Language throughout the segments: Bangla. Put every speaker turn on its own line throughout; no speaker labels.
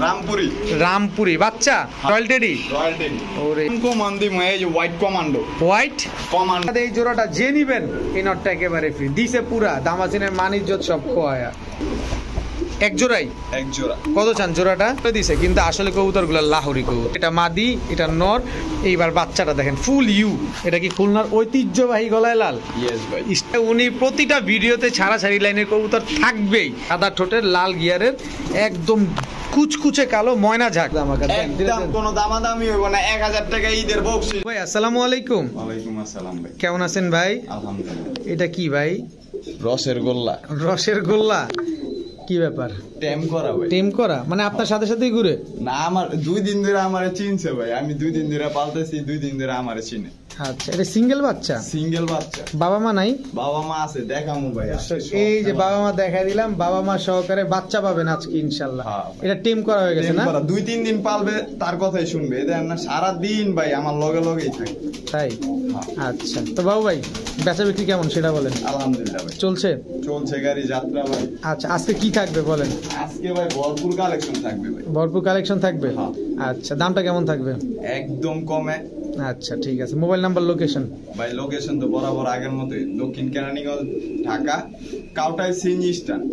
রামপুরি
রামপুরি বাচ্চা রয়্যাল টেডি ওরে
কমান্ডি এই যে হোয়াইট কমান্ডো
এই জোড়াটা যে নিবেন এই নটটা একেবারে ফ্রি দিছে পুরা দামাসিনের মানিজ্জত সব খোয়ায়া এক জোড়াই
এক জোড়া
কত চান জোড়াটা দিছে কিন্তু আসলে কবুতরগুলো লাহোরি কবুতর এটা মাদি এটা নর এইবার বাচ্চাটা দেখেন ফুল ইউ এটা কি খুলনার ঐতিহ্যবাহী গলায় লাল
ইয়েস ভাই
উনি প্রতিটা ভিডিওতে ছাড়াছাড়ি লাইনের কবুতর থাকবেই সাদা ঠোঁটের লাল গিয়ারের একদম কুচকুচে কালো ময়না ঝাঁক আমার কাছে
একদম কোনো দামাদামি হইব না 1000 টাকা ঈদের বকশিশ
ভাই আসসালামু আলাইকুম
ওয়ালাইকুম আসসালাম ভাই
কেমন আছেন ভাই
আলহামদুলিল্লাহ
এটা কি ভাই
রসের গোল্লা
কি ব্যাপার
টেম করা ভাই
টেম করা মানে আপনার সাথে সাথেই ঘুরে
না আমার 2 দিন ধরে আমারে চিনছে ভাই আমি 2 দিন ধরে পালতেছি 2 দিন ধরে আমারে চিনে
আচ্ছা এটা সিঙ্গেল বাচ্চা বাবা মা নাই
বাবা মা আছে দেখামু ভাই
এই যে বাবা মা দেখাই দিলাম বাবা মা সহকারে বাচ্চা পাবেন আজকে ইনশাআল্লাহ এটা টিম করা হয়ে গেছে না
2-3 দিন পালবে তার কথাই শুনবে দেন না সারা দিন ভাই আমার লগেই থাকে
তাই আচ্ছা তো বাবু ভাই বেচা বিক্রি কেমন সেটা বলেন
আলহামদুলিল্লাহ ভাই
চলছে
গাড়ি যাত্রা ভাই
আচ্ছা আজকে কি থাকবে বলেন
আজকে ভাই ভরপুর কালেকশন থাকবে ভাই
ভরপুর কালেকশন থাকবে আচ্ছা দামটা কেমন থাকবে
একদম কমে
আচ্ছা ঠিক আছে মোবাইল নাম্বার লোকেশন
ভাই লোকেশন তো বরাবর আগের মতোই দক্ষিণ কেরানীগঞ্জ ঢাকা কাউটাই সিএনজি স্ট্যান্ড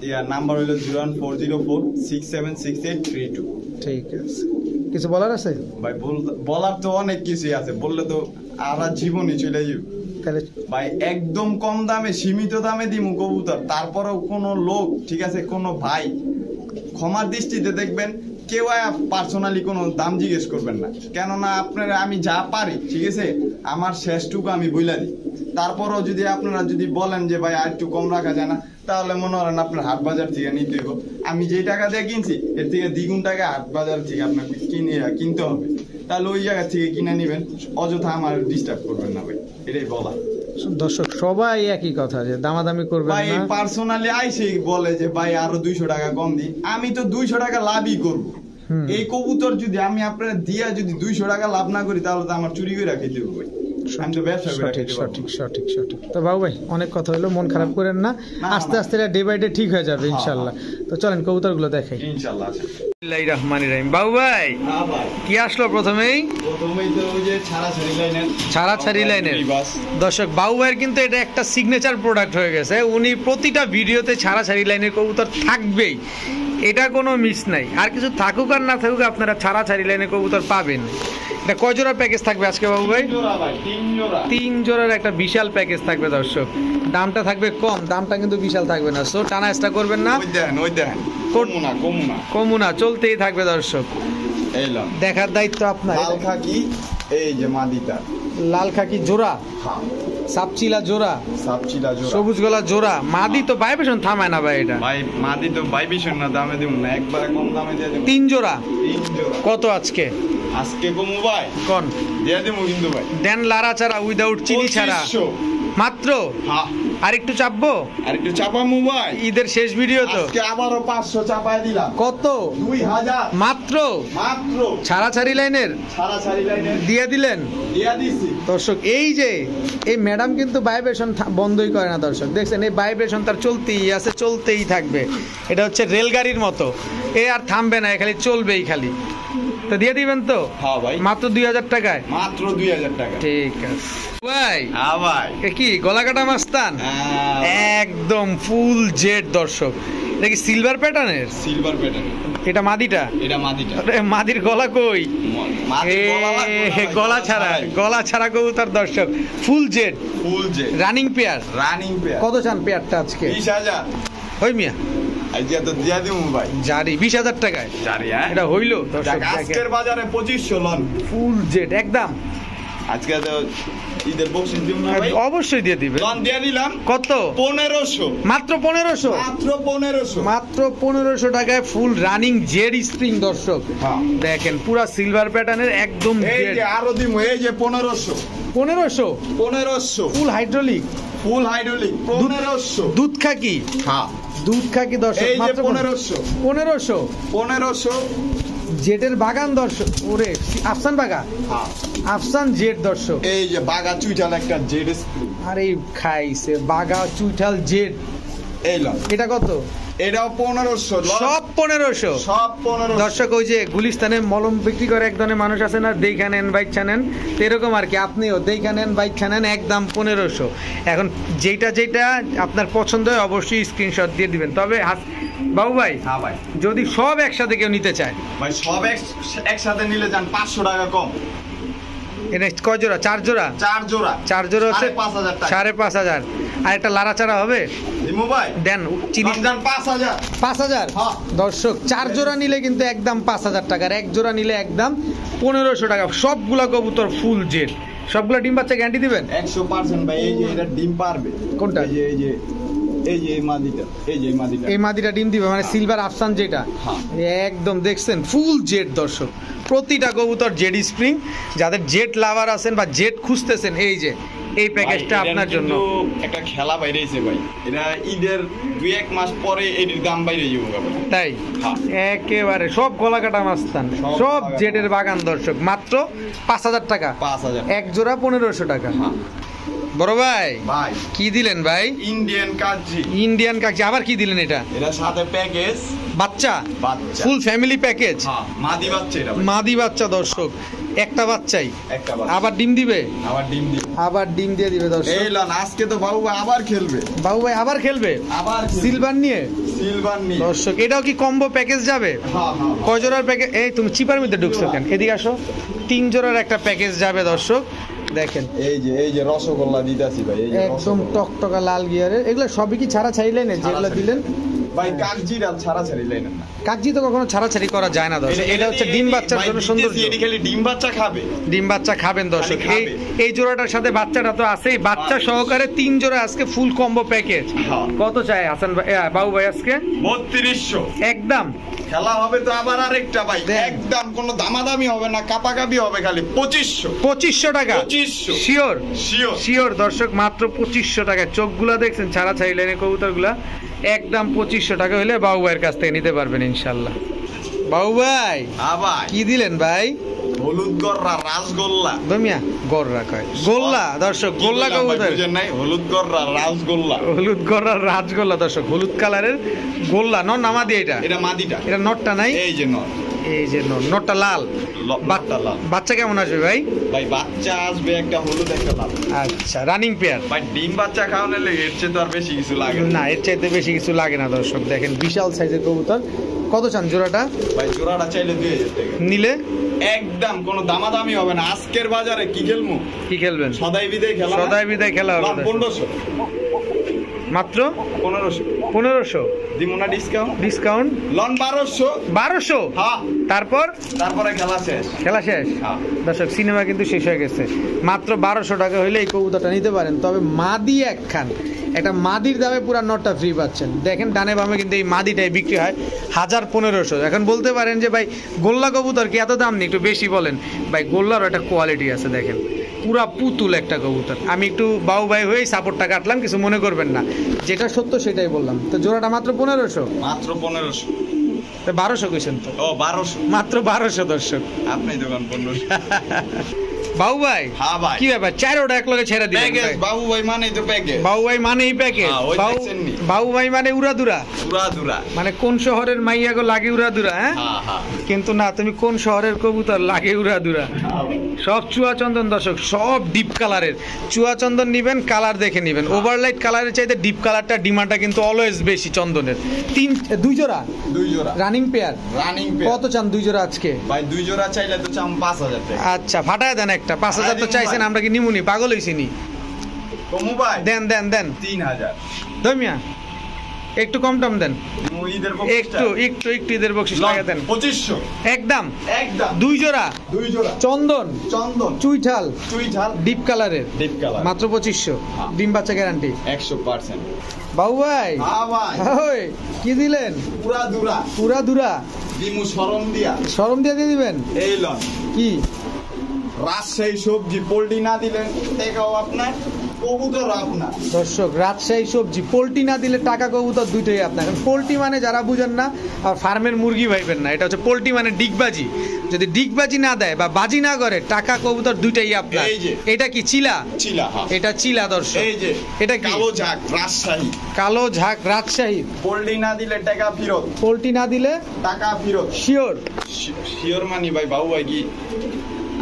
ইয়ার নাম্বার হলো 01404676832
ঠিক আছে কিছু বলার আছে
ভাই বলার তো অনেক কিছুই আছে বললে তো আর জীবনই চলে যাবে
তাহলে
ভাই একদম কম দামে সীমিত দামে দিমু কবুতর তারপরেও কোনো লোক ঠিক আছে কোনো ভাই ক্ষমার দৃষ্টিতে দেখবেন কেউ পার্সোনালি কোনো দাম জিজ্ঞেস করবেন না কেননা আপনারা আমি যা পারি ঠিক আছে আমার শেষটুকু আমি বইলা দিই তারপরেও যদি আপনারা যদি বলেন যে ভাই আর একটু কম রাখা যায় না তাহলে মনে করেন আপনার হাট বাজার থেকে নিতে হইব আমি যে টাকা দিয়ে কিনছি এর থেকে দ্বিগুণ টাকা হাট বাজার থেকে আপনাকে কিনতে হবে তাহলে ওই জায়গা থেকে কিনে নিবেন অযথা আমার ডিস্টার্ব করবেন না ভাই এটাই বলা
দর্শক সবাই একই কথা যে দামাদামি করবেন না
ভাই পার্সোনালি আইসে বলে যে ভাই আরো 200 টাকা কম দিই আমি তো 200 টাকা লাভই করব এই কবুতর যদি আমি আপনারা দিয়া যদি 200 টাকা লাভ না করি তাহলে তো আমার চুরি করে রাখতে হবে ভাই আমি তো ব্যবসা করে
সঠিক তো বাবু ভাই অনেক কথা হলো মন খারাপ করেন না আস্তে আস্তে ডে বাই ডে ঠিক হয়ে যাবে ইনশাআল্লাহ তো চলেন কবুতরগুলো দেখাই
ইনশাআল্লাহ
বিসমিল্লাহির রহমানির রহিম বাবু ভাই কি আসলো প্রথমেই
তো ওই যে
ছাড়াছাড়ি লাইনের দর্শক বাবু ভাইয়ের কিন্তু এটা একটা সিগনেচার প্রোডাক্ট হয়ে গেছে উনি প্রতিটা ভিডিওতে ছাড়াছাড়ি লাইনের কবুতর থাকবেই এটা কোনো মিস নাই আর কিছু থাকুক আর না থাকুক আপনারা ছাড়াছাড়ি লাইনের কবুতর পাবেন এটা কয় জোড়ার প্যাকেজ থাকবে আজকে বাবু ভাই 3 জোড়ার একটা বিশাল প্যাকেজ থাকবে দর্শক দামটা থাকবে কম দামটা কিন্তু বিশাল থাকবে না সো টানা এক্সট্রা করবেন না
ওই দেখেন
কমুনা চলতেই থাকবে দর্শক
এইলাম
দেখার দায়িত্ব আপনার
লাল খাকি এই যে মাদিটা
লাল খাকি জোড়া সাপচিলা জোড়া সবুজ গলা জোড়া মাদি তো ভাইব্রেশন থামায় না ভাই এটা
ভাই মাদি তো ভাইব্রেশন না দামে দিব না একবারে কম দামে দিয়ে দেব
3 জোড়া কত আজকে
কমু ভাই
কোন
দিয়ে দেব কিন্তু ভাই
দেন লারা ছাড়া উইদাউট চিনি ছাড়া মাত্র আরেকটু চাপবো
আরেকটু চাপামু ভাই
ঈদের শেষ ভিডিও তো
আজকে আবারো 500 চাপায় দিলাম
কত
2000
মাত্র ছাড়াছাড়ি লাইনের দিয়ে দিলেন
দিছি
দর্শক এই যে এই ম্যাডাম কিন্তু ভাইব্রেশন বন্ধই করে না দর্শক দেখছেন এই ভাইব্রেশন তার চলতেই থাকবে এটা হচ্ছে রেলগাড়ির মতো এ আর থামবে না খালি চলবেই খালি তো দিয়ে দিবেন তো
হ্যাঁ ভাই
মাত্র 2000 টাকায়
মাত্র 2000 টাকা
ঠিক আছে ভাই
ভাই
কি গলা কাটা মাস্তান একদম ফুল জেড দর্শক এটা কি সিলভার প্যাটার্নের এটা মাদিটা মাদির গলা কই গলা ছাড়া কবুতর দর্শক ফুল জেড রানিং পেয়ার কত চান পেয়ারটা আজকে
20000
হই মিয়া
আইডিয়া তো দিয়া দিমু ভাই
জারি 20000 টাকায় এটা হইলো দর্শক
আজকের বাজারে 2500 লন
ফুল জেড একদম
আজকে তো ঈদের বক্সিং দিম না ভাই
অবশ্যই দিয়ে দিবেন
লন দিয়া দিলাম
কত
1500
মাত্র 1500 টাকায় ফুল রানিং জেড স্প্রিং দর্শক দেখেন পুরা সিলভার প্যাটার্নের একদম
এই যে আরো দিমু এই যে 1500
ফুল হাইড্রোলিক
1500
দুধ খাকি দুধ খাকি দর্শক
এই যে 1500
জেটের বাগান দর্শক ওরে আফসান বাগা আফসান জেট দর্শক
এই যে বাগা চুইঠাল একটা জেড
আরে খাইছে বাগা চুইঠাল জেট
এই লন
এটা কত?
এটাও 1500,
সব 1500।
সব 1500।
দর্শক ওই যে গুলিস্তানে মলম বিক্রি করে এক ধরনের মানুষ আছে না, দেখা নেন বাইচ্ছা নেন, তো এরকম আর কি, আপনিও দেখা নেন বাইচ্ছা নেন, একদম 1500। এখন যেটা যেটা আপনার পছন্দ হয় অবশ্যই স্ক্রিনশট দিয়ে দিবেন। তবে বাবু ভাই,
হ্যাঁ ভাই,
যদি সব একসাথে কেউ নিতে চায়
ভাই সব একসাথে নিলে যান 500 টাকা কম।
এটা কয় জোড়া? 4 জোড়া?
4 জোড়া,
4 জোড়া হচ্ছে
5,500 টাকা।
5,500। আর একটা লাড়াচাড়া হবে
দিমু ভাই,
দেন চিনি
যান 5000।
5000।
হ্যাঁ।
দর্শক 4 জোড়া নিলে কিন্তু একদম 5000 টাকা, আর 1 জোড়া নিলে একদম 1500 টাকা। সবগুলা কবুতর ফুল জেড, সবগুলা ডিম বাচ্চা গ্যারান্টি দিবেন
100% ভাই। এই যে এটা ডিম পারবে।
কোনটা?
এই মাদিটা,
এই মাদিটা ডিম দিবে, মানে সিলভার আফসান যেটা,
হ্যাঁ।
একদম দেখছেন ফুল জেড। দর্শক প্রতিটা কবুতর জেড স্প্রিং। যাদের জেড লাভার আছেন বা জেড খুঁজতেছেন, এই যে এই প্যাকেজটা আপনার জন্য।
একটা খেলা বাইরেছে ভাই, এটা ঈদের 2-1 মাস পরে এর দাম বাইরে যাবে
তাই
হ্যাঁ।
একেবারে সব গলা কাটা মাস্তান, সব
গলা
জেডের বাগান। দর্শক মাত্র 5000 টাকা,
5000
এক জোড়া 1500 টাকা।
হ্যাঁ।
বড় ভাই
ভাই
কি দিলেন ভাই?
ইন্ডিয়ান কাজি।
ইন্ডিয়ান কাকজি, আবার কি দিলেন এটা?
এটা সাথে প্যাকেজ
বাচ্চা,
বাচ্চা,
ফুল ফ্যামিলি প্যাকেজ।
হ্যাঁ মাদি বাচ্চা এটা ভাই।
মাদি বাচ্চা। দর্শক একটা বাচ্চাই,
একটা বাচ্চা,
আবার ডিম দিবে,
আবার ডিম দিবে,
আবার ডিম দিয়ে দিবে। দর্শক
এই লন আজকে তো বাবু আবার খেলবে,
বাবু ভাই আবার খেলবে
আবার
সিলভার নিয়ে।
সিলভার নিয়ে।
দর্শক এটাও কি কম্বো প্যাকেজ যাবে?
হ্যাঁ হ্যাঁ।
কয় জোড়ার প্যাকেজ? এই তুমি চিপার মধ্যে ঢুকছো কেন? এদিকে আসো। 3 জোড়ার একটা প্যাকেজ যাবে। দর্শক দেখেন
এই যে রসগোল্লা দিতাছি ভাই, এই যে
একদম
রসগোল্লা।
টকটকা লাল গিয়ারের। এগুলো সবই কি ছাড়া ছাড়িলেন যেগুলো দিলেন?
ভাই কাগজি ডাল ছাড়া ছাড়ি লাইনেন না,
কাগজি তো কখনো ছাড়াছাড়ি করা যায় না। দর্শক এটা হচ্ছে ডিম বাচ্চার জন্য সৌন্দর্য।
এটি খালি ডিম বাচ্চা খাবে,
ডিম বাচ্চা খাবেন। দর্শক
খালি
এই
খাবে।
এই জোড়াটার সাথে বাচ্চাটা তো আছেই, বাচ্চা সহকারে 3 জোড়া আজকে ফুল কম্বো প্যাকেজ।
হ্যাঁ।
কত চাই হাসান ভাই, বাবু ভাই আজকে?
3200।
একদম
খেলা হবে তো আবার আরেকটা ভাই,
দেন।
একদম কোনো দামাদামি হবে না, কাপাকাপি হবে, খালি 2500।
2500 টাকা
2500
শিওর
শিওর।
শিওর। দর্শক মাত্র 2500 টাকা। চোখগুলা দেখছেন ছাড়া ছাড়ি লাইনের কবুতরগুলা, একদম 2500 টাকা হলে বাবু ভাইয়ের কাছ থেকে নিতে পারবেন ইনশাল্লাহ। বাবু ভাই
ভাই
কি দিলেন ভাই?
হলুদ গররা রাসগোল্লা।
দমিয়া গররা কয় গোল্লা। দর্শক গোল্লা
কি বললাম ভাই,
কবুতর,
বুঝেন নাই? হলুদ গররা রাসগোল্লা।
হলুদ গররার রাজগোল্লা। দর্শক হলুদ কালারের গোল্লা, নামা দিয়ে এটা,
এটা মাদিটা,
এটা নটটা নাই,
এই যে নর,
এই যে নটটা লাল।
নটটা লাল।
বাচ্চা কেমন আসবে ভাই?
ভাই বাচ্চা আসবে একটা হলুদ একটা লাল।
আচ্ছা রানিং পেয়ার।
ভাই ডিম বাচ্চা খাওয়ানো লেগে এর চেয়ে তো আর বেশি কিছু লাগে না।
না এর চাইতে বেশি কিছু লাগে না। দর্শক দেখেন বিশাল সাইজের কবুতর। কত চান জোড়াটা?
ভাই জোড়াটা চাইলে 2000 টাকা
নিলে
একদম কোনো দামাদামি হবে না। আজকের বাজারে কি খেলবো?
কি খেলবেন?
সদাই বিদায় খেলা,
সদাই বিদায় খেলা হবে।
1500,
মাত্র
1500
1500
দিমু না ডিসকাউন্ট?
Discount
loan 1200।
1200।
হ্যাঁ,
তারপরে
খেলা শেষ।
খেলা শেষ।
হ্যাঁ।
দর্শক সিনেমা কিন্তু শেষ হয়ে গেছে। মাত্র 1200 টাকা হলে এই কবুতরটা নিতে পারেন। তবে মাদি একখান, একটা মাদির দামে পুরা নটটা ফ্রি পাচ্ছেন। দেখেন ডানে বামে কিন্তু এই মাদিটাই বিক্রি হয় 1500। এখন বলতে পারেন যে ভাই গোল্লা কবুতর কি এত দাম নেই, একটু বেশি বলেন। ভাই গোল্লারও একটা কোয়ালিটি আছে, দেখেন পুরা পুতুল একটা কবুতর। আমি একটু বাউ ভাই হয়েই সাপোর্টটা কাটলাম, কিছু মনে করবেন না, যেটা সত্য সেটাই বললাম। তো জোড়াটা মাত্র 1500,
মাত্র 1500।
1200 কইছেন তো?
ও 1200,
মাত্র 1200। দর্শক
আপনি দোকান 1500।
বাবু ভাই
হ্যাঁ ভাই,
কি ব্যাপার, 4ওটা এক লগে ছেড়ে দিলেন
প্যাকেজ
ভাই?
বাবু ভাই মানে তো প্যাকেজ।
বাবু ভাই মানে এই প্যাকেজ।
হ্যাঁ, ওই দেখছেন নি?
বাবু ভাই মানে উড়াদুরা,
পুরা দুরা।
মানে কোন শহরের মাইয়া গো লাগে উড়াদুরা? হ্যাঁ
হ্যাঁ হ্যাঁ।
কিন্তু না, তুমি কোন শহরের কবুতর লাগে উড়াদুরা? সব চুয়া চন্দন। দর্শক সব ডিপ কালারের চুয়া চন্দন নিবেন, কালার দেখে নিবেন। ওভারলাইট কালারের চাইতে ডিপ কালারটা ডিমান্ডটা কিন্তু অলওয়েজ বেশি চন্দনের। 2 জোড়া
2 জোড়া
রানিং পেয়ার।
Running pair.
কত চান 2 জোড়া আজকে?
ভাই 2 জোড়া চাইলে তো চাম 5000 টাকা।
আচ্ছা ফাটায় দেন একটা। 5000 তো চাইছেন, আমরা কি নিমুনি? পাগল হইছি নি?
কমু ভাই
দেন দেন দেন
3000।
ধমিয়া একটু কম টম দেন,
ঈদের
একটু একটু একটু ঈদের বকশিস লাগা দেন।
2500
একদম।
একদম
2 জোড়া
2 জোড়া
চন্দন
চন্দন
চুইঠাল
চুইঠাল
ডিপ কালারের,
ডিপ কালার,
মাত্র 2500। ডিম বাচ্চা গ্যারান্টি
100%।
বাবু ভাই
হ্যাঁ ভাই,
ওই কি দিলেন?
পুরা দুরা
পুরা দুরা
দিমু শরম দিয়া।
শরম দিয়ে দিয়ে দিবেন?
এই লন
কি
রাজশাহী সবজি পোল্ট্রি না দিলেন দেখাও আপনার কবুতর আপনার।
দর্শক রাজশাহী সবজি পোল্ট্রি না দিলে টাকা কবুতর দুইটাই আপনার। কারণ পোল্ট্রি মানে যারা বুঝেন না আর ফার্মের মুরগি ভাইবেন না, এটা হচ্ছে পোল্ট্রি মানে ডিগবাজি। যদি ডিগবাজি না দেয় বা বাজি না করে টাকা কবুতর দুইটাই আপনার।
এই যে
এটা কি চিলা?
চিলা, হ্যাঁ।
এটা চিলা দর্শক।
এই যে
এটা কি?
কালো ঝাঁক রাজশাহী।
কালো ঝাঁক রাজশাহী।
পোল্ট্রি না দিলে টাকা ফেরত।
পোল্ট্রি না দিলে
টাকা ফেরত।
শিওর?
শিওর মানি ভাই, বাবু ভাই কি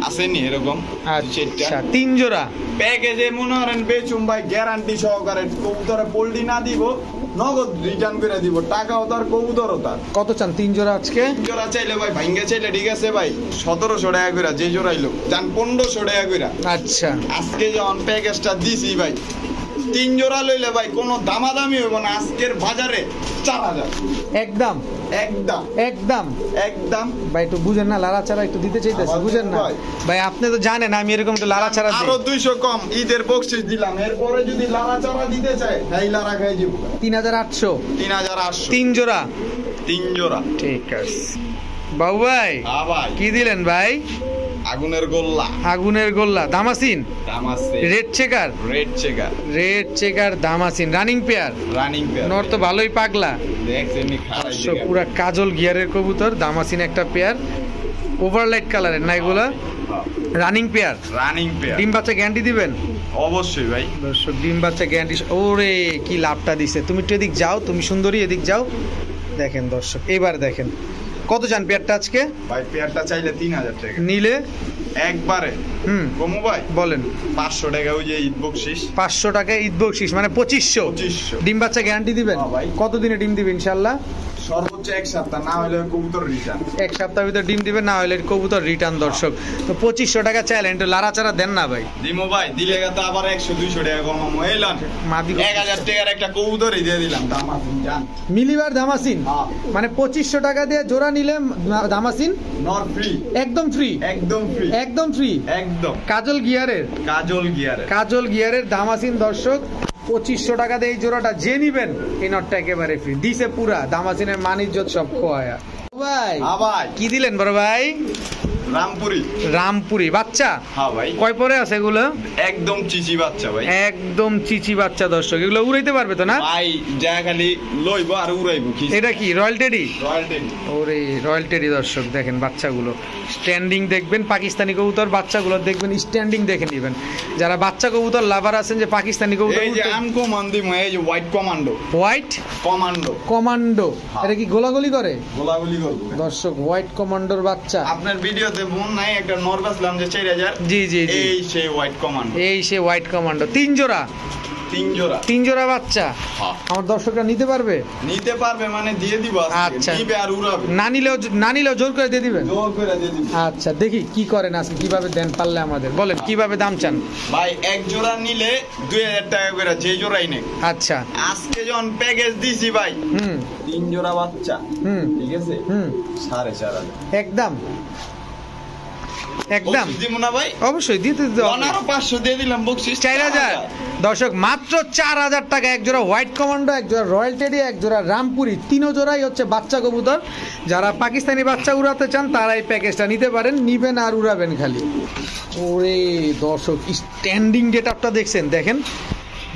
আসেনি এরকম?
আচ্ছা 3 জোড়া
প্যাকেজে মনে করেন বেচুম ভাই, গ্যারান্টি সহকারে। কবুতরে পোল্ট্রি না দিব, নগদ রিটার্ন করে দিব, টাকাও তার কবুতরও তার।
কত চান 3 জোড়া আজকে?
জোড়া চাইলে ভাই ভাঙ্গে চাইলে ঠিক আছে ভাই 1700 টাকা করে, যে জোড়াইলো যান 1500 টাকা করে।
আচ্ছা
আজকে যখন প্যাকেজটা দিছি ভাই 3 জোড়া লইলে ভাই কোনো দামাদামি হইব না। আজকের বাজারে 4000
একদম
একদম
একদম
একদম।
ভাই একটু বুঝেন না, লাড়াচাড়া একটু দিতে চাইতেছি,
আবার
বুঝেন না
ভাই।
ভাই? আপনি তো জানেন আমি এরকম একটু লাড়াচাড়া দিই।
আরো 200 কম ঈদের বকশিশ দিলাম। এরপরে যদি লাড়া চাড়া দিতে চায় তাই লাড়া খাই দিব।
3800
3800
3 জোড়া।
3 জোড়া।
ঠিক আছে বাবু ভাই,
হ্যাঁ ভাই।
কি দিলেন ভাই?
আগুনের গোল্লা।
আগুনের গোল্লা দামাসিন,
দাম আছে
red checker.
Red checker.
Red checker damascene running pair.
Running pair.
নর তো ভালোই পাগলা।
দেখছেন নি খাড়াই
সব পুরা কাজল গিয়ারের কবুতর, দামাসিন একটা পেয়ার, ওভারলাইট কালারের না এগুলা? Running pair.
Running pair.
ডিম বাচ্চা গ্যারান্টি দিবেন?
অবশ্যই ভাই।
দর্শক ডিম বাচ্চা গ্যারান্টি। ওরে কি লাভটা দিছে। তুমি একটু এদিক যাও, তুমি সুন্দরী এদিক যাও। দেখেন দর্শক, এবার দেখেন কত চান পেয়ারটা আজকে?
ভাই পেয়ারটা চাইলে 3000 টাকা
নিলে
একবারে। কমু ভাই
বলেন।
500 টাকা ওই যে ঈদ বকশিশ।
500 টাকা ঈদ বকশিশ মানে 2500।
2500।
ডিম বাচ্চা গ্যারান্টি দিবেন?
হ্যাঁ ভাই।
কতদিনে ডিম দিবেন ইনশাআল্লাহ?
সর্বোচ্চ 1 সপ্তাহ, না হলে কবুতর রিটার্ন।
1 সপ্তাহের ভিতর ডিম দিবেন, না হলে কবুতর রিটার্ন। দর্শক তো 2500 টাকা চাইলেন, একটু লাড়াচাড়া দেন না ভাই?
দিমো ভাই, দিলে তো আবার 100-200 টাকা কমামো। এলান
মাদি
1000 টাকার একটা কবুতরই দিয়ে দিলাম। দাম আপনি জান।
মিলিবার দামাসিন
হ্যাঁ।
মানে 2500 টাকা দিয়ে জোড়া নিলে দামাসিন
নর ফ্রি।
একদম ফ্রি।
একদম ফ্রি।
একদম ফ্রি।
একদম
কাজল গিয়ারের।
কাজল গিয়ারে।
কাজল গিয়ারের দামাসিন দর্শক 2500 টাকা দিয়ে এই জোড়াটা যে নিবেন এই নটটা একেবারে ফ্রি দিছে। পুরা দামাসিনের মানিজ্জত সব খোয়ায়া ভাই।
হ্যাঁ ভাই।
কি দিলেন বড় ভাই?
রামপুরি।
রামপুরি বাচ্চা।
হ্যাঁ ভাই।
কয় পরে আছে এগুলো?
একদম চিচি বাচ্চা ভাই।
একদম চিচি বাচ্চা দর্শক। এগুলো উড়াইতে পারবে তো না
ভাই? যা খালি লইবো আর উড়াইবো। কি
এটা কি রয়্যাল টেডি?
Royal teddy.
ওরে রয়্যাল টেডি দর্শক দেখেন বাচ্চাগুলো স্ট্যান্ডিং দেখবেন। পাকিস্তানি কবুতর বাচ্চাগুলো দেখবেন স্ট্যান্ডিং দেখে নেবেন। যারা বাচ্চা কবুতর লাভার আছেন যে পাকিস্তানি কবুতর,
এই যে আনকমান্ডি, এই যে white commando.
White
commando.
Commando এটা কি গোলাগুলি করে?
গোলাগুলি করবো
দর্শক হোয়াইট কমান্ডোর বাচ্চা।
আপনার ভিডিওতে মন নাই একটা নরবাসলাম যে 4000।
জি জি জি,
এই সেই হোয়াইট কমান্ডো।
এই সে হোয়াইট কমান্ডো। 3 জোড়া।
3 জোড়া।
3 জোড়া বাচ্চা।
হ্যাঁ।
আমার দর্শকরা নিতে পারবে?
নিতে পারবে মানে দিয়ে দিব আজকে।
আচ্ছা।
দিবে আর উড়াবে।
না নিলেও জোর করে দিয়ে দিবেন?
জোর করে দিয়ে দিব।
আচ্ছা দেখি কি করেন আজকে, কিভাবে দেন পারলে আমাদের বলেন, কিভাবে দাম চান?
ভাই এক জোড়া নিলে 2000 টাকা করে, যে জোড়াই নে।
আচ্ছা
আজকে যখন প্যাকেজ দিছি ভাই 3 জোড়া বাচ্চা, ঠিক আছে 4500।
একদম একদম
দিব না ভাই?
অবশ্যই দিতে দিতে হবে।
আরো 500 দিয়ে দিলাম বকশিশ।
4000 দর্শক মাত্র 4000 টাকা। এক জোড়া হোয়াইট কমান্ডো, এক জোড়া রয়্যাল টেডি, এক জোড়া রামপুরি। 3 জোড়াই হচ্ছে বাচ্চা কবুতর। যারা পাকিস্তানি বাচ্চা উড়াতে চান তারা এই প্যাকেজটা নিতে পারেন। নিবেন আর উড়াবেন খালি। ওরে দর্শক স্ট্যান্ডিং গেটআপটা দেখছেন? দেখেন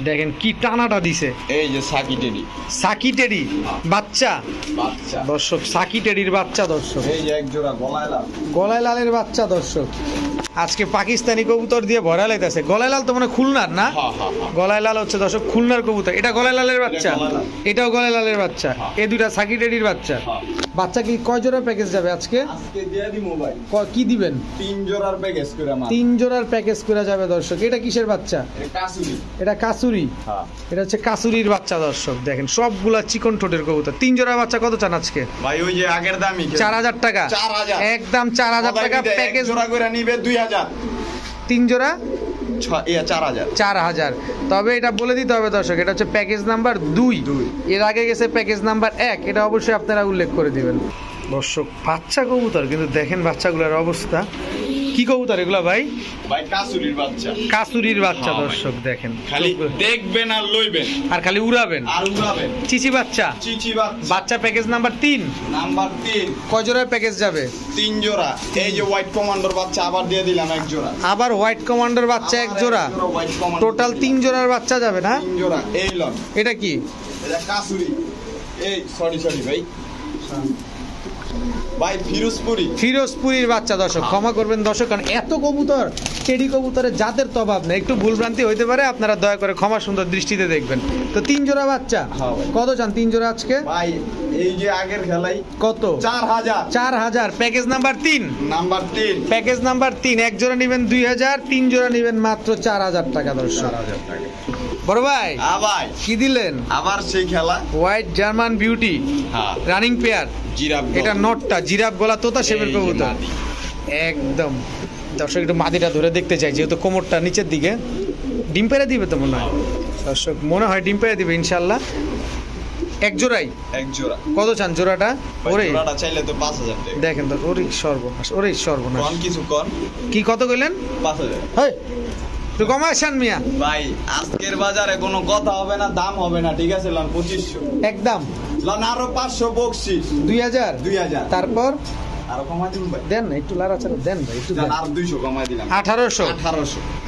দেখেন কি টানাটা দিছে।
এই যে সাকি টেডি।
সাকি টেডি বাচ্চা।
বাচ্চা
দর্শক সাকি টেডির বাচ্চা দর্শক।
এই যে এক জোড়া গলায় লাল।
গলায় লালের বাচ্চা দর্শক। আজকে পাকিস্তানি কবুতর দিয়ে ভরা লাইতেছে। গলায় লাল তো মানে খুলনার না?
হ্যাঁ, হ্যাঁ, হ্যাঁ।
গলায় লাল হচ্ছে দর্শক খুলনার কবুতর। এটা গলায় লালের বাচ্চা,
গলায় লাল।
এটাও গলায় লালের বাচ্চা।
হ্যাঁ।
এই দুইটা সাকি টেডির বাচ্চা।
হ্যাঁ।
বাচ্চা কি কয় জোড়া প্যাকেজ যাবে আজকে?
আজকে দিয়ে দিমু ভাই।
কি দিবেন?
3 জোড়ার প্যাকেজ করে আমার।
3 জোড়ার প্যাকেজ করে যাবে দর্শক। এটা কিসের বাচ্চা?
এটা কাসুরি।
এটা কাসুরি।
হ্যাঁ
এটা হচ্ছে কাসুরির বাচ্চা দর্শক। দেখেন সবগুলা চিকন ঠোঁটের কবুতর। 3 জোড়া বাচ্চা কত চান আজকে?
ভাই ওই যে আগের দামই
4000 টাকা।
4000
একদম 4000 টাকা প্যাকেজ।
জোড়া করে নিবে 2000।
3 জোড়া
4000।
4000। তবে এটা বলে দিতে হবে দর্শক, এটা হচ্ছে প্যাকেজ নাম্বার 2। এর আগে গেছে প্যাকেজ নাম্বার 1, এটা অবশ্যই আপনারা উল্লেখ করে দিবেন। দর্শক বাচ্চা কবুতর কিন্তু দেখেন বাচ্চাগুলোর অবস্থা। কি কবুতর এগুলা ভাই?
ভাই কাসুরির বাচ্চা।
কাসুরির বাচ্চা
হ্যাঁ ভাই।
দর্শক দেখেন,
খালি দেখবেন আর লইবেন
আর খালি উড়াবেন।
আর উড়াবেন।
চিচি বাচ্চা।
চিচি বাচ্চা।
বাচ্চা প্যাকেজ নাম্বার 3।
নাম্বার 3।
কয় জোড়ার প্যাকেজ যাবে?
3 জোড়া। এই যে হোয়াইট কমান্ডার বাচ্চা আবার দিয়ে দিলাম 1 জোড়া।
আবার হোয়াইট কমান্ডার বাচ্চা 1 জোড়া।
হোয়াইট কমান্ডার
টোটাল 3 জোড়ার বাচ্চা যাবে না?
3 জোড়া। এই লন।
এটা কি?
এটা কাসুরি। এই সরি ভাই। ভাই ফিরোজপুরি।
ফিরোজপুরির বাচ্চা দর্শক, ক্ষমা করবেন দর্শক, কারণ এত কবুতর, টেডি কবুতরের জাতের তো অভাব নেই, একটু ভুলভ্রান্তি হইতে পারে, আপনারা দয়া করে ক্ষমা সুন্দর দৃষ্টিতে দেখবেন। তো 3 জোড়া বাচ্চা।
হ্যাঁ ভাই।
কত চান 3 জোড়া আজকে?
ভাই এই যে আগের খেলাই
কত?
4000।
4000 package number 3।
Number 3।
Package number 3। 1 জোড়া নেবেন 2000, 3 জোড়া নেবেন মাত্র 4000 টাকা দর্শক।
4000 টাকা।
বড় ভাই
ভাই
কি দিলেন?
আবার সেই খেলা।
হোয়াইট জার্মান বিউটি
হ্যাঁ।
Running pair.
জিরাফ।
এটা নটটা জিরাফ গলা তোতা শেপের কবুতর একদম। দর্শক একটু মাদিটা ধরে দেখতে চাই, যেহেতু কোমরটা নিচের দিকে। ডিম পেড়ে দিবে তো মনে হয় দর্শক, মনে হয় ডিম পেড়ে দিবে ইনশাল্লাহ। 1 জোড়াই?
1 জোড়া।
কত চান জোড়াটা? ওরে
জোড়াটা চাইলে তো 5000 টাকা।
দেখেন তো, ওরে সর্বনাশ, ওরে সর্বনাশ।
কোন কিছু কোন?
কি কত কইলেন?
5000।
হেই একটু কমাইছেন মিয়া।
ভাই আজকের বাজারে কোনো কথা হবে না, দাম হবে না, ঠিক আছে? লন 2500
একদম।
লন আরো 500 বকশিস।
2000।
2000।
তারপর
আরো কমাই দিন ভাই।
দেন না, একটু লাড়াচাড়া দেন ভাই, একটু দেন।
আর 200 কমাই দিলাম।
1800।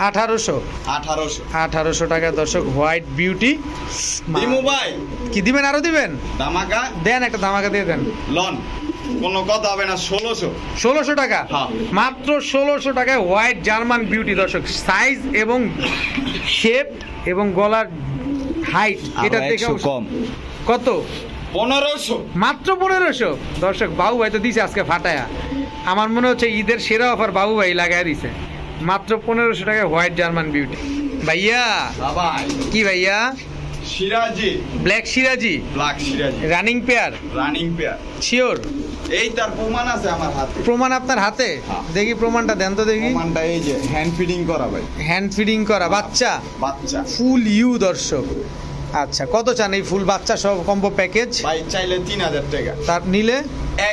1800
1800 টাকা দর্শক, হোয়াইট বিউটি।
দিমু ভাই।
কি দিবেন? আরো দিবেন?
ধামাকা
দেন, একটা ধামাকা দিয়ে দেন।
লন কোনো কথা হবে না, 1600।
1600 টাকা।
হ্যাঁ।
মাত্র 1600 টাকায় হোয়াইট জার্মান বিউটি দর্শক। সাইজ এবং শেপ এবং গলার হাইট এটা দেখে
কম।
কত?
1500।
মাত্র 1500 দর্শক। বাবু ভাই তো দিছে আজকে ফাটায়া। আমার মনে হচ্ছে ঈদের সেরা অফার বাবু ভাই লাগাই দিছে। মাত্র 1500 টাকায় হোয়াইট জার্মান বিউটি। ভাইয়া
ভাই
কি ভাইয়া?
সিরাজি।
ব্ল্যাক সিরাজি
ব্ল্যাক সিরাজি
running pair.
Running pair.
Sure?
এই তার প্রমাণ আছে আমার হাতে।
প্রমাণ আপনার হাতে?
হ্যাঁ।
দেখি প্রমাণটা দেন তো দেখি।
প্রমাণটা এই যে হ্যান্ড ফিডিং করা ভাই।
হ্যান্ড ফিডিং করা বাচ্চা।
বাচ্চা
ফুল ইউ দর্শক। আচ্ছা কত চান এই ফুল বাচ্চা সহ কম্বো প্যাকেজ?
ভাই চাইলে 3000 টাকা।
তার নিলে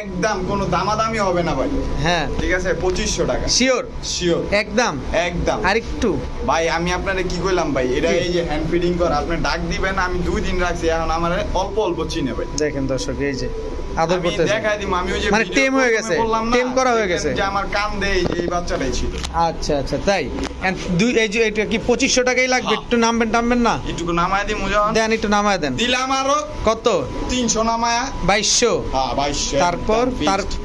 একদম কোনো দামাদামি হবে না ভাই।
হ্যাঁ
ঠিক আছে 2500 টাকা।
শিওর?
শিওর
একদম।
একদম।
আরেকটু
ভাই আমি আপনারে কি কইলাম ভাই, এটা
কি?
এই যে হ্যান্ড ফিডিং করা, আপনি ডাক দিবেন, আমি 2 দিন রাখছি, এখন আমার অল্প অল্প চিনে ভাই।
দেখেন দর্শক, এই যে আদর
আমি
করতেছে।
দেখাই দিম, আমি ওই যে
মানে
ভিডিও
টেম হয়ে
প্রথমে
গেছে,
বললাম না,
টেম করা হয়ে গেছে।
যে আমার কান দেই যে এই বাচ্চাটাই ছিল।
আচ্ছা আচ্ছা তাই। And এই যে এটা কি 2500 টাকাই লাগবে?
হ্যাঁ।
একটু নামবেন না?
একটু নামায় দিমু যখন
দেন, একটু নামায় দেন।
দিলাম আরো
কত?
300 নামায়া।
2200।
হ্যাঁ 2200।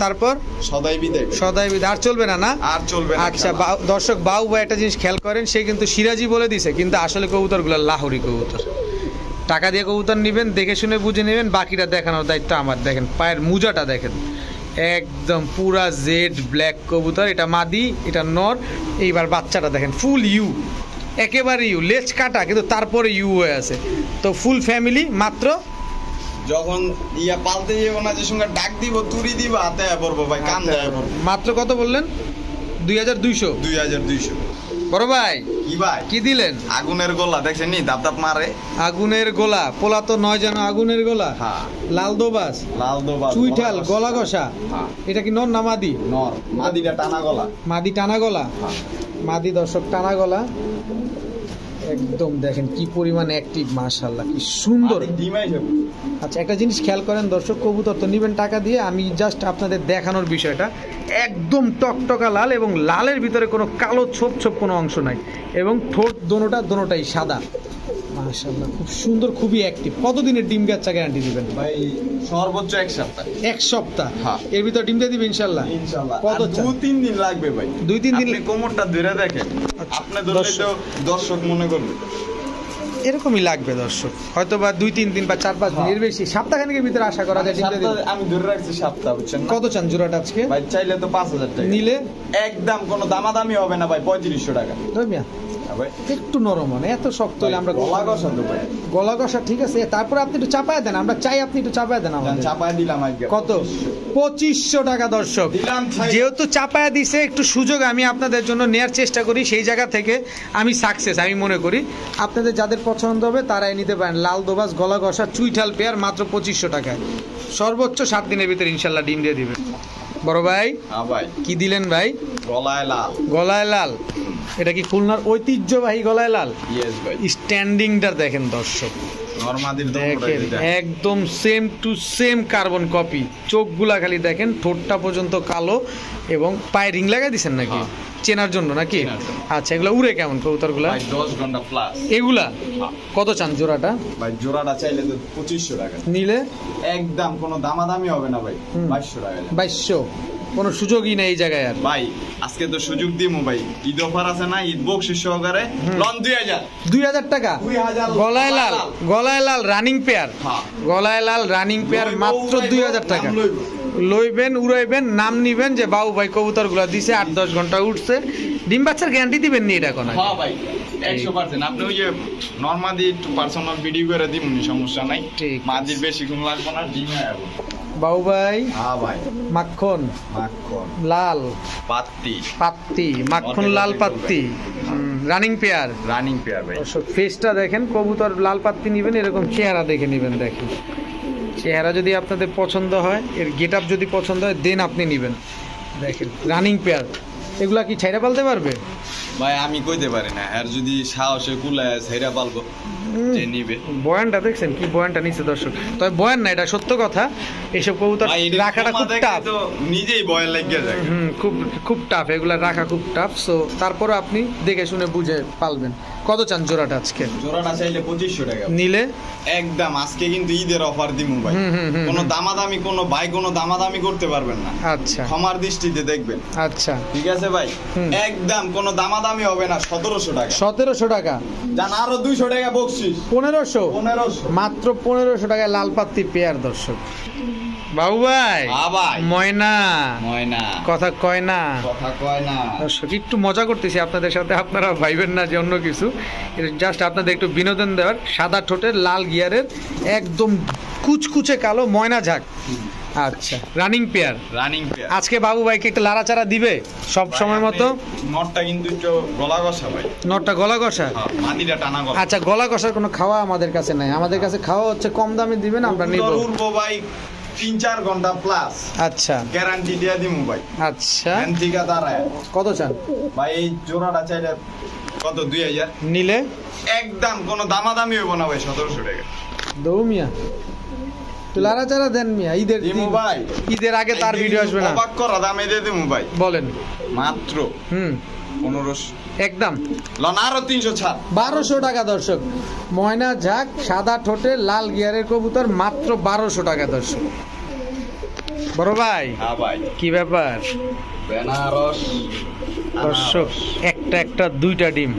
তারপর
সদাই বিদায়।
সদাই বিদায়। আর চলবে না না?
আর চলবে না।
আচ্ছা দর্শক, বাউ ভাই একটা জিনিস খেয়াল করেন, সে কিন্তু সিরাজি বলে দিছে, কিন্তু আসলে কবুতরগুলো লাহোরি কবুতর। টাকা দিয়ে কবুতর নেবেন, দেখে শুনে বুঝে নেবেন, বাকিটা দেখানোর দায়িত্ব আমার। দেখেন পায়ের মুজাটা দেখেন, একদম পুরা জেড ব্ল্যাক কবুতর। এটা মাদি, এটা নর। এইবার বাচ্চাটা দেখেন, ফুল ইউ, একেবারে ইউ, লেজ কাটা কিন্তু তারপরে ইউ হয়ে আছে। তো ফুল ফ্যামিলি। মাত্র
যখন ইয়া পালতে যাবো না, যে সঙ্গে ডাক দিব, তুড়ি দিব, হাতে পড়বো ভাই, কান দেয় পড়বো।
মাত্র কত বললেন? 2200।
2200।
বড় ভাই
কি ভাই
কি দিলেন?
আগুনের গোলা দেখছেন নি, দাপ দাপ মারে।
আগুনের গোলা পোলা তো নয় যেন আগুনের গোলা।
হ্যাঁ
লাল দোবাস,
লাল দোবাস,
চুইঠাল, গলা ঘষা।
হ্যাঁ
এটা কি নর না মাদি?
নর। মাদিটা টানা গলা।
মাদি টানা গলা।
হ্যাঁ
মাদি দর্শক টানা গলা। একদম দেখেন কি পরিমাণ অ্যাক্টিভ, মাশাআল্লাহ কি সুন্দর।
মাদি ডিমাই যাবে।
আচ্ছা একটা জিনিস খেয়াল করেন দর্শক, কবুতর তো নিবেন টাকা দিয়ে, আমি জাস্ট আপনাদের দেখানোর বিষয়টা। একদম টকটকা লাল, এবং লালের ভিতরে কোনো কালো ছোপ ছোপ কোনো অংশ নাই, এবং ঠোঁট দোনোটাই সাদা। মাশাআল্লাহ খুব সুন্দর, খুবই অ্যাক্টিভ। কতদিনের ডিম বাচ্চা গ্যারান্টি দিবেন?
ভাই সর্বোচ্চ 1 সপ্তাহ।
1 সপ্তাহ।
হ্যাঁ।
এর ভিতর ডিম দিয়ে দিবে ইনশাআল্লাহ।
ইনশাআল্লাহ।
কত চান?
2-3 দিন লাগবে ভাই।
2-3 দিন।
আপনি কোমরটা ধরে দেখেন,
আচ্ছা,
আপনি ধরলে তো দর্শক মনে করবে।
এরকমই লাগবে দর্শক, হয়তো বা 2-3 দিন বা 4-5 দিন, এর বেশি সপ্তাহখানেকের ভিতরে আশা করা যায় ডিম দিয়ে দিবে।
আমি ধরে রাখছি সপ্তাহ, বুঝছেন না?
কত চান জোড়াটা আজকে?
ভাই চাইলে তো 5000 টাকা।
নিলে
একদম কোনো দামাদামি হবে না ভাই, 3500 টাকা।
ধর মিয়া,
ভাই
একটু নরম মানে এত শক্ত হলে আমরা
গলা কষা তো ভাই,
গলা কষা ঠিক আছে, তারপরে আপনি একটু চাপায় দেন, আমরা চাই আপনি একটু চাপায় দেন আমাদের।
চাপায় দিলাম আজকে
কত? 2500 টাকা দর্শক।
দিলাম ছাই।
যেহেতু চাপায়া দিছে একটু সুযোগ আমি আপনাদের জন্য নেয়ার চেষ্টা করি, সেই জায়গা থেকে আমি সাকসেস আমি মনে করি। আপনাদের যাদের পছন্দ হবে তারাই নিতে পারেন। লাল দোবাস গলা কষা চুইঠাল পেয়ার মাত্র 2500 টাকায়, সর্বোচ্চ 7 দিনের ভিতরে ইনশাল্লাহ ডিম দিয়ে দিবে। বড় ভাই
হ্যাঁ ভাই,
কি দিলেন ভাই?
গলায় লাল।
গলায় লাল, এটা কি খুলনার ঐতিহ্যবাহী গলায় লাল?
ইয়েস ভাই,
স্ট্যান্ডিংটা দেখেন দর্শক,
নরমাদির
দেখেন একদম same to same carbon copy. চোখগুলা খালি দেখেন, ঠোঁটটা পর্যন্ত কালো এবং পায়ে রিং লাগাই দিছেন নাকি চেনার জন্য নাকি?
চেনার জন্য।
আচ্ছা, এগুলো উড়ে কেমন কবুতরগুলা?
ভাই 10 ঘন্টা প্লাস।
এগুলা কত চান জোড়াটা?
ভাই জোড়াটা চাইলে তো 2500 টাকা,
নিলে
একদম কোনো দামাদামি হবে না ভাই, 2200 টাকা।
2200, কোনো সুযোগই নেই এই জায়গায় আর।
ভাই আজকে তো সুযোগ দিমু ভাই, ঈদ অফার আছে না, ঈদ বকশিশ সহকারে লন 2000।
2000 টাকা
2000
গলায় লাল, গলায় লাল রানিং পেয়ার,
হ্যাঁ।
গলায় লাল রানিং পেয়ার মাত্র 2000 টাকা।
নাম লইব।
লইবেন, উড়াইবেন, নাম নিবেন যে বাবু ভাই কবুতরগুলো দিছে 8-10 ঘন্টা উঠছে। ডিম বাচ্চার গ্যারান্টি দিবেন নি এটা কোনো?
হ্যাঁ ভাই 100%। আপনি ওই যে নরমাদি একটু পার্সোনাল ভিডিও করে দিমুনি, সমস্যা নাই।
ঠিক।
মাদির বেশিক্ষণ লাগবে না, ডিমে আইবো।
বাবু ভাই
হ্যাঁ ভাই,
মাখন
মাখন
লাল
পাত্তি
পাত্তি, মাখন লাল পাত্তি রানিং পেয়ার।
রানিং পেয়ার ভাই।
ফেসটা দেখেন, কবুতর লাল পাত্তি নিবেন এরকম চেহারা দেখে নিবেন। দেখেন চেহারা যদি আপনাদের পছন্দ হয়, এর গেট আপ যদি পছন্দ হয় দেন আপনি নিবেন। দেখেন রানিং পেয়ার, এগুলা কি ছাইরা পালতে পারবে?
ভাই আমি কইতে পারি না, আর যদি সাহসে কুলায় ছাইরা পালবো যে নিবে।
বয়ানটা দেখছেন কি বয়ানটা নিচে দর্শক, তবে বয়ান না, এটা সত্য কথা। এসব কবুতর
ভাই, এটা
রাখাটা খুব
দেখলে
টাফ।
তো নিজেই ভয় লাগিয়ে যায়।
খুব খুব টাফ, এগুলা রাখা খুব টাফ। সো তারপরে আপনি দেখে শুনে বুঝে পালবেন। কত চান জোড়াটা আজকে?
জোড়াটা চাইলে 2500 টাকা
নিলে
একদম। আজকে কিন্তু ঈদের অফার দিমু ভাই, কোনো দামাদামি কোনো ভাই কোনো দামাদামি করতে পারবেন না।
আচ্ছা
ক্ষমার দৃষ্টিতে দেখবেন,
আচ্ছা,
ঠিক আছে ভাই? একদম কোনো দামাদামি হবে না, 1700 টাকা।
1700 টাকা
জান, আরো 200 টাকা বকশিশ।
1500,
1500
মাত্র 1500 টাকায় লাল পাত্তি পেয়ার দর্শক। বাবু ভাই
হ্যাঁ ভাই,
ময়না
ময়না
কথা কয় না
কথা কয় না।
দর্শক একটু মজা করতেছি আপনাদের সাথে, আপনারা ভাইবেন না যে অন্য কিছু, জাস্ট আপনাদের একটু বিনোদন দেওয়ার। সাদা ঠোঁটের লাল গিয়ারের একদম কুচকুচে কালো ময়না ঝাঁক। আচ্ছা, রানিং পেয়ার।
Running pair.
আজকে বাবু ভাইকে একটা লাড়াচাড়া দিবে সব সময় মতো?
নটটা কিন্তু একটু গলা কষা ভাই।
নটটা গলা কষা?
হ্যাঁ, মাদিটা টানা গলা।
আচ্ছা, গলা কষার কোনো খাওয়া আমাদের কাছে নাই, আমাদের কাছে খাওয়া হচ্ছে কম দামে দিবেন আমরা নিব।
উড়বো ভাই 3-4 ঘন্টা প্লাস,
আচ্ছা
গ্যারান্টি দিয়ে দিমু ভাই।
আচ্ছা,
হ্যান থেকে দাঁড়ায়
কত চান
ভাই? এই জোড়াটা চাইলে কত? 2000
নিলে?
একদম কোনো দামাদামি হইব না ভাই, 1700 টাকা।
দৌ মিয়া তো লাড়াচাড়া দেন মিয়া, ঈদের
দিমু
দিন।
ভাই,
ঈদের আগে তার ভিডিও আসবে না?
অবাক করা দামে দিয়ে দিমু ভাই,
বলেন।
মাত্র 1500।
একদম
লন আরো 300 ছাড়।
1200 টাকা দর্শক। ময়না ঝাঁক সাদা ঠোঁটে লাল গিয়ারের কবুতর মাত্র 1200 টাকা দর্শক। বড় ভাই
হ্যাঁ ভাই,
কি ব্যাপার
বেনারস
দর্শক? একটা একটা দুইটা ডিম,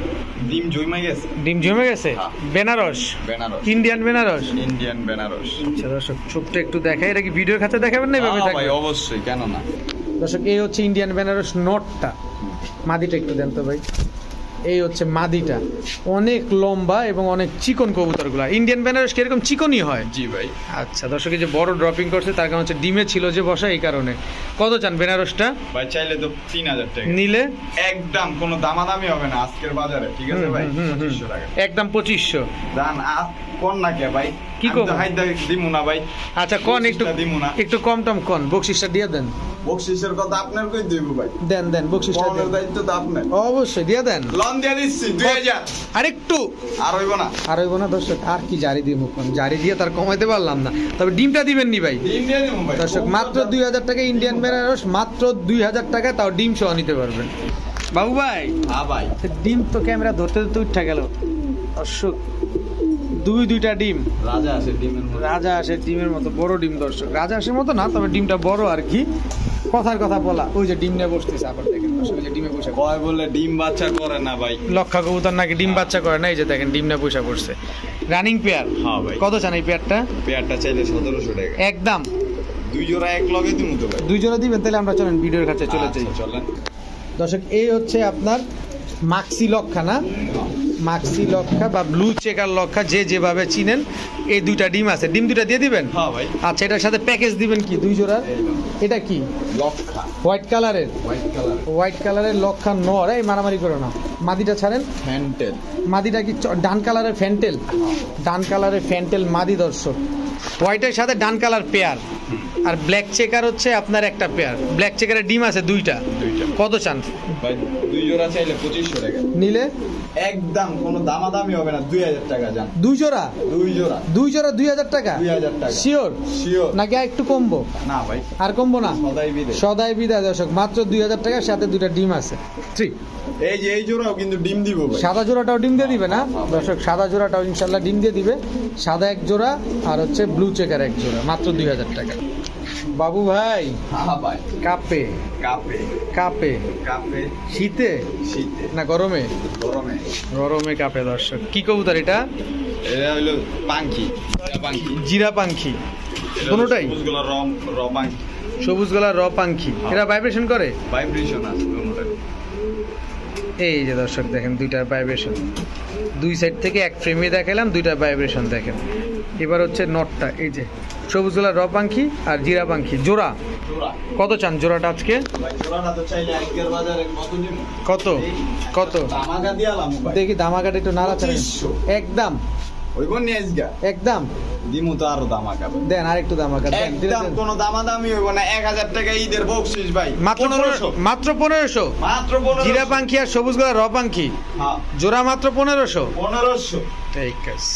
ডিম জমে গেছে।
ডিম জমে গেছে।
হ্যাঁ।
বেনারস,
বেনারস,
ইন্ডিয়ান বেনারস।
ইন্ডিয়ান বেনারস।
আচ্ছা দর্শক, ছোট্ট একটু দেখাই, এটা কি ভিডিওর খাতে দেখাবেন না এভাবে
হ্যাঁ ভাই
থাকবে?
অবশ্যই, কেন না।
দর্শক এই হচ্ছে ইন্ডিয়ান বেনারস নটটা। মাদিটা একটু দেন তো ভাই। এই হচ্ছে মাদিটা, অনেক লম্বা এবং অনেক চিকন কবুতরগুলা। ইন্ডিয়ান বেনারস কিরকম চিকনই হয়?
জি ভাই।
আচ্ছা দর্শক, এই যে বড় ড্রপিং করছে তার কারণ হচ্ছে ডিমে ছিল যে বসা, এই কারণে। কত চান বেনারসটা?
ভাই চাইলে তো 3000 টাকা।
নিলে?
একদম কোনো দামাদামি হবে না আজকের বাজারে, ঠিক আছে ভাই? 2500 টাকা
একদম 2500।
জান কোন না কে ভাই?
কি
আমি
করব?
তো হাইদা দিমু না ভাই।
আচ্ছা কোন একটু,
বকশিসটা দিমু না।
একটু কম টম কোন, বকশিসটা দিয়ে দেন।
বকশিসের কথা আপনার কই দেব ভাই?
দেন দেন বকশিসটা
কোনের
দেন।
দায়িত্ব তো আপনার।
অবশ্যই দিয়ে দেন।
লন দিয়ে দিচ্ছি 2000।
আরেকটু
আর হইব না?
আর হইব না দর্শক, আর কি জারি দিব? কোন জারি দিয়ে তার কমাইতে পারলাম না। তবে ডিমটা দিবেন নি ভাই?
ডিম দিয়ে দিমু ভাই
দর্শক মাত্র 2000 টাকা ইন্ডিয়ান বেনারস, মাত্র 2000 টাকা, তাও ডিম সহ নিতে পারবেন। বাবু ভাই
হ্যাঁ ভাই,
ডিম তো ক্যামেরা ধরতে ধরতে উঠা গেল দর্শক। দুইটা ডিম,
রাজা আছে ডিমের মধ্যে।
রাজা আসে ডিমের মতো বড় ডিম দর্শক। রাজা আসের মতো না, তবে ডিমটা বড় আর কি। কথার কথা বলা, ওই যে ডিম নিয়ে বসতেছে আবার দেখেন দর্শক, ওই যে ডিমে বসে।
কয় বলে ডিম বাচ্চা করে না ভাই।
লক্ষা কবুতর নাকি ডিম বাচ্চা করে না, এই যে দেখেন ডিম নিয়ে বসে পড়ছে। Running pair.
হ্যাঁ ভাই।
কত চান এই পেয়ারটা?
পেয়ারটা চাইলে 1700 টাকা।
একদম।
দুই জোড়া এক লগে দিমু তো ভাই।
2 জোড়া দিবেন? তাহলে আমরা চলেন ভিডিওর কাছে চলে যাই।
আচ্ছা, চলেন।
দর্শক এই হচ্ছে আপনার মাক্সি লক্ষা না, মাক্সি লক্ষা বা ব্লু চেকার লক্ষা, যে যেভাবে চিনেন। এই দুইটা ডিম আছে, ডিম দুইটা দিয়ে দিবেন।
হ্যাঁ ভাই।
আচ্ছা, এটার সাথে প্যাকেজ দিবেন কি 2 জোড়া? এটা কি
লক্ষা,
হোয়াইট কালারের?
হোয়াইট কালার,
হোয়াইট কালারের লক্ষা নর। এই মারামারি করো না, মাদিটা ছাড়েন।
ফ্যান্টেল।
মাদিটা কি ডান কালারের ফ্যান্টেল? ডান কালারের ফ্যান্টেল মাদি দর্শক। হোয়াইটের সাথে ডান কালার পেয়ার, আর ব্ল্যাক চেকার হচ্ছে আপনার একটা পেয়ার। ব্ল্যাক চেকারের ডিম আছে দুইটা। কত চান
ভাই? 2 জোড়া চাইলে 2500 টাকা।
নিলে
একদম কোনো দামাদামি হবে না, 2000 টাকা জান।
2 জোড়া?
2 জোড়া
2 জোড়া 2000 টাকা?
2000 টাকা।
শিওর?
শিওর।
নাকি আর একটু কমবো?
না ভাই,
আর কমবো না?
সদাই বিদে।
সদাই বিদায় দর্শক, মাত্র 2000 টাকার সাথে দুইটা ডিম আছে। 3
এই যে এই জোড়াও কিন্তু ডিম দিব ভাই।
সাদা জোড়াটাও ডিম দিয়ে দিবে না দর্শক? সাদা জোড়াটাও ইনশাল্লাহ ডিম দিয়ে দিবে। সাদা এক জোড়া আর হচ্ছে ব্লু চেকার এক জোড়া, মাত্র 2000 টাকা। বাবু ভাই
হ্যাঁ ভাই।
কাপে
কাপে
কাপে
কাপে।
শীতে
শীতে
না গরমে?
গরমে।
গরমে কাপে দর্শক। কি কবুতর এটা?
এটা হলো পাঙ্কি, পাঙ্কি।
জিরা পাঙ্খি কোনোটাই?
সবুজগুলো র পাঙ্কি।
সবুজ গলার র পাঙ্খি। এরা ভাইব্রেশন করে?
ভাইব্রেশন আছে কোনোটাই।
এই যে দর্শক দেখেন দুইটার ভাইব্রেশন, দুই সাইড থেকে এক ফ্রেমে দেখালাম, দুইটার ভাইব্রেশন দেখেন। এবার হচ্ছে নটটা, এই যে সবুজ গলার র পাঙ্খি আর জিরা পাঙ্খি জোড়া।
জোড়া
কত চান জোড়াটা আজকে?
ভাই জোড়াটা তো চাইলে আজকের বাজারে কত দিন?
কত কত?
দামাগা দিয়ালাম ভাই।
দেখি দামাকাটা একটু নাড়াচাড়া।
2500
একদম
ওই কোন নিয়ে আজগা
একদম
দিমু তো আরো দামাগা ভাই।
দেন আর একটু দামাকা দেন।
একদম কোনো দামাদামি হইব না। 1000 টাকা ঈদের বকশিশ ভাই।
মাত্র
1500
মাত্র 1500।
মাত্র 1500।
জিরা পাঙ্খি আর সবুজ গলার র পাঙ্খি
হ্যাঁ
জোড়া মাত্র 1500।
1500।
ঠিক আছে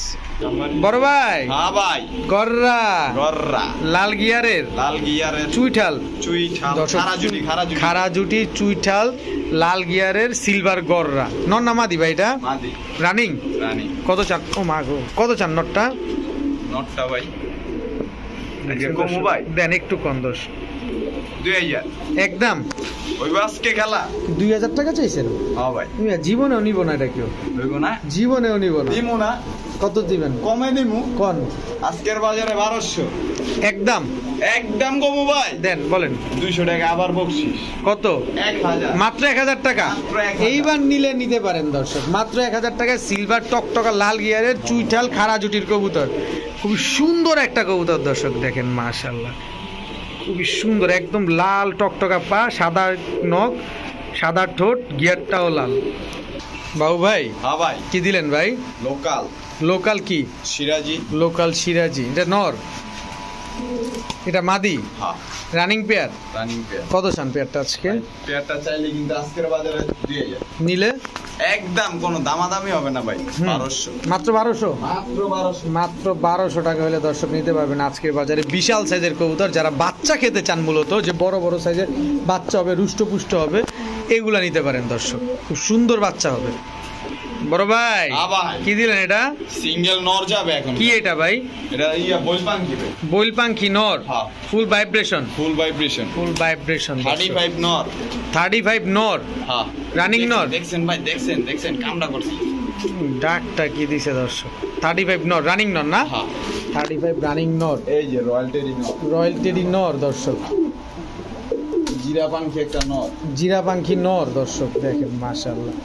বড় ভাই।
হ্যাঁ ভাই।
গররা
গররা,
লাল গিয়ারের
লাল গিয়ারের
চুইঠাল
চুইঠাল,
দর্শক,
খারাজুটি, খারাজুটি।
খারাজুটি চুইঠাল লাল গিয়ারের সিলভার গররা। নর না মাদি ভাই এটা?
মাদি
রানিং।
রানী।
কত চান? ও মা গো, কত চান নটটা?
নটটা ভাই আজকে কমু ভাই।
দেন একটু কম দোষ।
2000
একদম
ওই আজকে খেলা।
2000 টাকা চাইছেন?
হ্যাঁ ভাই।
তুমি জীবনেও নিব না এটা কেউ,
হইব না?
জীবনেও নিব না।
দিমু না।
কত দিবেন?
কমে দিমু।
কোন?
আজকের বাজারে 1200।
একদম
একদম কমু ভাই।
দেন বলেন
200 টাকা আবার বকশিস।
কত?
1000।
মাত্র 1000 টাকা।
মাত্র 1000
এইবার নিলে নিতে পারেন দর্শক, মাত্র 1000 টাকায় সিলভার টকটকা লাল গিয়ারের চুইঠাল খারাজুটির কবুতর। খুবই সুন্দর একটা কবুতর দর্শক, দেখেন মাশাআল্লাহ খুবই সুন্দর, একদম লাল টকটকা পা, সাদা নখ, সাদা ঠোঁট, গিয়ারটাও লাল। বাবু ভাই
হ্যাঁ ভাই।
কি দিলেন ভাই?
লোকাল
লোকাল কি?
সিরাজি।
লোকাল সিরাজি। এটা নর, এটা মাদি,
হ্যাঁ
রানিং পেয়ার।
Running pair.
কত চান পেয়ারটা আজকে?
পেয়ারটা চাইলে কিন্তু আজকের বাজারে 2000।
নিলে
একদম কোনো দামাদামি হবে না ভাই। 1200।
মাত্র 1200।
মাত্র 1200।
মাত্র 1200 টাকা হলে দর্শক নিতে পারবেন আজকের বাজারে বিশাল সাইজের কবুতর। যারা বাচ্চা খেতে চান, মূলত যে বড় বড় সাইজের বাচ্চা হবে, রুষ্টপুষ্ট হবে, এগুলা নিতে পারেন দর্শক। খুব সুন্দর বাচ্চা হবে। বড় ভাই
আবার
কি দিলেন এটা?
সিঙ্গেল নর যাবে এখন।
কি এটা ভাই?
এটা বলপান কি ভাই?
বইল পাঙ্খি নর,
হ্যাঁ।
ফুল ভাইব্রেশন।
ফুল ভাইব্রেশন।
ফুল ভাইব্রেশন
35 নর।
35 নর।
হ্যাঁ
রানিং নর।
দেখছেন ভাই, দেখছেন কামটা করছি।
ডাকটা কি দিছে দর্শক? 35 নর, রানিং নর না?
হ্যাঁ
35 রানিং নর,
এই যে রয়্যাল টেডি নর।
রয়্যাল টেডি নর দর্শক।
জিরা পাঙ্খি একটা নর।
জিরা পাঙ্খি নর দর্শক, দেখেন মাশাআল্লাহ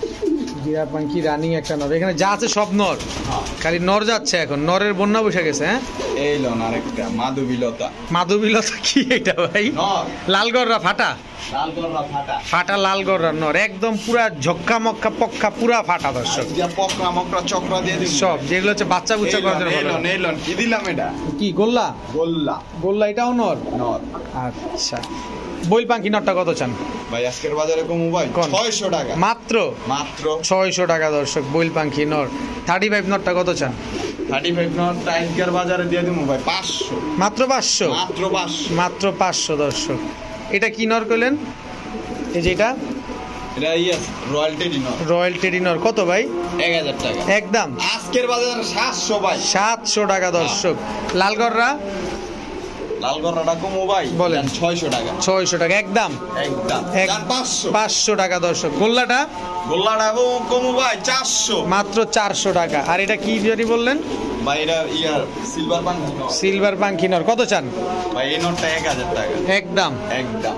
জিরা পাঙ্খি রানিং একটা নর। এখানে যা আছে সব নর,
হ্যাঁ
খালি নর যাচ্ছে এখন। নরের বন্যা বসে গেছে। হ্যাঁ
এই লন আরেকটা মাধবীলতা।
মাধবীলতা কি এটা ভাই?
নর
লালগড়রা ফাটা,
লাল গররা ফাটা।
ফাটা লালগড়রা নর, একদম পুরা ঝক্কা মক্কা পক্কা পুরা ফাটা দর্শক।
আজকে পকড়া মকড়া চক্র দিয়ে দিন
সব যেগুলো হচ্ছে বাচ্চা বুচ্চা করার জন্য ভালো।
নেলন কি দিলাম এটা?
কি গোল্লা?
গোল্লা
গোল্লা এটাও নর।
নর।
আচ্ছা বইল পাঙ্খি নরটা কত চান
ভাই আজকের বাজারে কমু ভাই
কোন?
600 টাকা।
মাত্র
মাত্র
600 টাকা দর্শক। বইল পাঙ্খি নর 35 নরটা কত চান?
35 নট টাইগার বাজারে দিয়ে দিমু ভাই 500।
মাত্র 500।
মাত্র 500।
মাত্র 500 দর্শক। এটা কি নর করলেন? এই যে এটা
এটা yes royal teddy not.
Royal teddy নর কত ভাই?
1000 টাকা
একদম
আজকের বাজারে 700 ভাই।
700 টাকা দর্শক। লালগড়রা
লাল গররাটা কমু ভাই
বলেন।
600 টাকা।
600 টাকা একদম।
একদম
এক-
জান 500।
500 টাকা দর্শক। গোল্লাটা
গোল্লাটা কমু ভাই 400।
মাত্র 400 টাকা। আর এটা কি জানি বললেন?
ভাই এটা ইয়ার সিলভার পাঙ্খি নট।
সিলভার পাঙ্খি নর কত চান?
ভাই এই নটটা 1000 টাকা।
একদম
একদম